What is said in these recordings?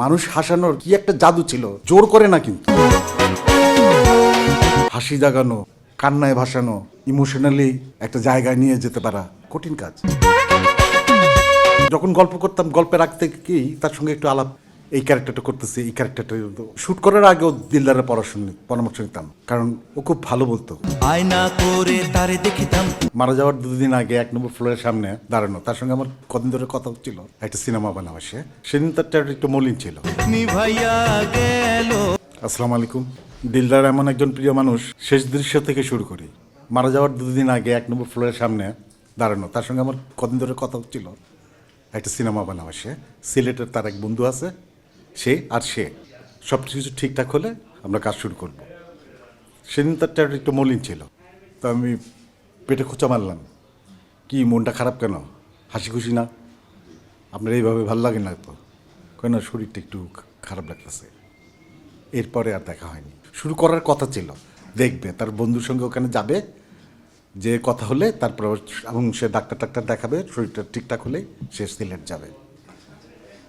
মানুষ হাসানোর কি একটা জাদু ছিল, জোর করে না কিন্তু হাসি জাগানো, কান্নায় ভাসানো, ইমোশনালি একটা জায়গায় নিয়ে যেতে পারা কঠিন কাজ। যখন গল্প করতাম, গল্পে রাখতে কি তার সঙ্গে একটু আলাপ, এই ক্যারেক্টারটা করতেছি, এই ক্যারেক্টারটা শুট করার আগেও দিলদারের পরামর্শ নিতাম, কারণ ও খুব ভালো বলতো। আয়না করে তারে দেখিতাম, মারা যাওয়ার 2 দিন আগে 1 নম্বর ফ্লোরের সামনে দাঁড়ানো, তার সঙ্গে আমার কদিন ধরে কথা হচ্ছিল একটা সিনেমা বানাবো। সেদিন তার একটু মলিন ছিল। নিভাইয়া গেল। আসসালামু আলাইকুম। দিলদার এমন একজন প্রিয় মানুষ, শেষ দৃশ্য থেকে শুরু করি। মারা যাওয়ার 2 দিন আগে 1 নম্বর ফ্লোরের সামনে দাঁড়ানো, তার সঙ্গে আমার কদিন ধরে কথা হচ্ছিল একটা সিনেমা বানাবো। সিলেটের তার এক বন্ধু আছে, সে সব কিছু ঠিকঠাক হলে আমরা কাজ শুরু করব। সেদিন তার একটু মলিন ছিল, তো আমি পেটে খোঁচা মারলাম, কি মনটা খারাপ কেন, হাসি খুশি না, আপনার এইভাবে ভালো লাগে না তো? কেন, শরীরটা একটু খারাপ লাগতেছে। এরপরে আর দেখা হয়নি। শুরু করার কথা ছিল, দেখবে তার বন্ধুর সঙ্গে ওখানে যাবে, যে কথা হলে তারপর এবং সে ডাক্তার দেখাবে, শরীরটা ঠিকঠাক হলে সে সিলেট যাবে।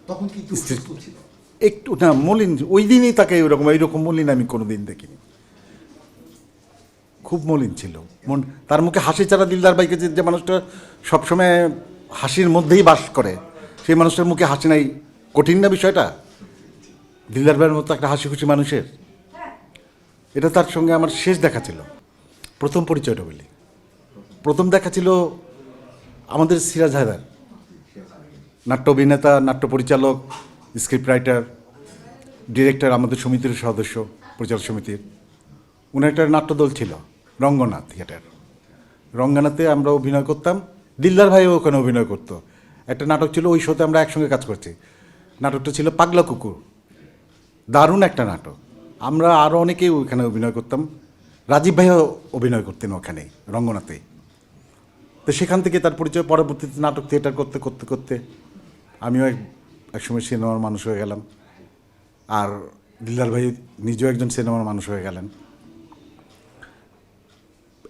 তখন কিন্তু অসুস্থ ছিল। একটু না মলিন, ওই দিনই তাকে এইরকম মলিন আমি কোনো দিন দেখিনি। খুব মলিন ছিল মন, তার মুখে হাসি ছাড়া দিলদার ভাইকে যে মানুষটা সবসময় হাসির মধ্যেই বাস করে, সেই মানুষটার মুখে হাসি নাই। কঠিন না বিষয়টা? দিলদার ভাইয়ের মতো একটা হাসি খুশি মানুষের, এটা তার সঙ্গে আমার শেষ দেখা ছিল। প্রথম পরিচয়টা বলি, প্রথম দেখা ছিল আমাদের সিরাজ হায়দার, নাট্য অভিনেতা, নাট্য পরিচালক, স্ক্রিপ্ট রাইটার, ডিরেক্টর, আমাদের সমিতির সদস্য, পরিচালক সমিতির। উনি একটা নাট্যদল ছিল, রঙ্গনা থিয়েটার। রঙ্গনাতে আমরা অভিনয় করতাম, দিলদার ভাইও ওখানে অভিনয় করতো। একটা নাটক ছিল, ওই শোতে আমরা একসঙ্গে কাজ করছি। নাটকটা ছিল পাগলা কুকুর, দারুণ একটা নাটক। আমরা আরও অনেকেই ওইখানে অভিনয় করতাম, রাজীব ভাইও অভিনয় করতেন ওখানে রঙ্গনাতেই। তো সেখান থেকে তার পরিচয়, পরবর্তীতে নাটক থিয়েটার করতে করতে করতে আমিও একসময় সিনেমার মানুষ হয়ে গেলাম, আর দিলদার ভাই নিজেও একজন সিনেমার মানুষ হয়ে গেলেন।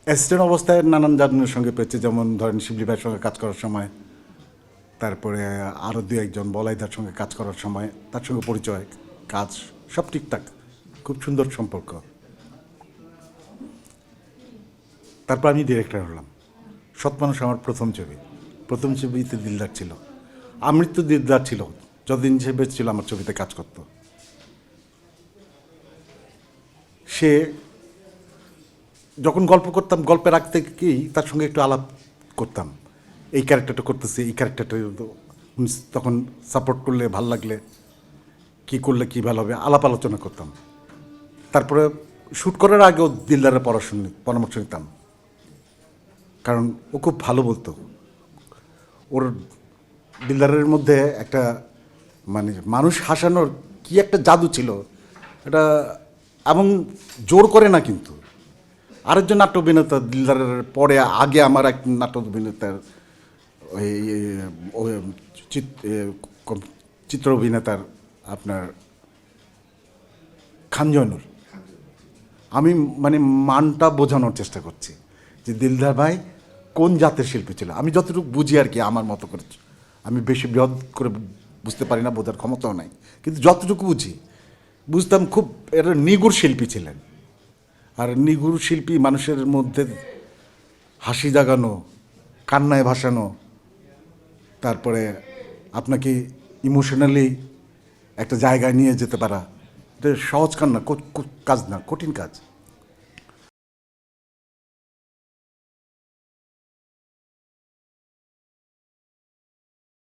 অ্যাসিস্ট্যান্ট অবস্থায় নানান জনের সঙ্গে পেয়েছে, যেমন ধরেন শিবলি ভাইয়ের সঙ্গে কাজ করার সময়, তারপরে আরও 2-1 বলাইদার সঙ্গে কাজ করার সময়, তার সঙ্গে পরিচয়, কাজ সব ঠিকঠাক, খুব সুন্দর সম্পর্ক। তারপর আমি ডিরেক্টর হলাম। সৎ মানুষ আমার প্রথম ছবিতে দিলদার ছিল, আমৃত্যু দিলদার ছিল, যতদিন সে বেঁচে ছিল আমার ছবিতে কাজ করত। সে যখন গল্প করতাম, গল্পে রাখতে কি তার সঙ্গে একটু আলাপ করতাম, এই ক্যারেক্টারটা করতেছি, এই ক্যারেক্টারটা তখন সাপোর্ট করলে, ভাল লাগলে, কি করলে কি ভালো হবে, আলাপ আলোচনা করতাম। তারপরে শ্যুট করার আগেও দিলদারের পরামর্শ নিতাম, কারণ ও খুব ভালো বলতো। ওর দিলদারের মধ্যে একটা মানুষ হাসানোর কি একটা জাদু ছিল, এটা এবং জোর করে না কিন্তু। আরেকজন নাট্য অভিনেতা দিলদারের পরে, আগে আমার এক নাট্য অভিনেতার, ওই চিত্র অভিনেতার আপনার খান জয়নুর। আমি মানটা বোঝানোর চেষ্টা করছি যে দিলদার ভাই কোন জাতের শিল্পী ছিল। আমি যতটুকু বুঝি আর কি, আমার মতো করে, আমি বেশি বৃহৎ করে বুঝতে পারি না, বোঝার ক্ষমতাও নাই, কিন্তু যতটুকু বুঝতাম খুব এর নিগুড় শিল্পী ছিলেন। আর নিগুড় শিল্পী মানুষের মধ্যে হাসি জাগানো, কান্নায় ভাসানো, তারপরে আপনাকে ইমোশনালি একটা জায়গায় নিয়ে যেতে পারা, এটা সহজ কাজ না, কঠিন কাজ।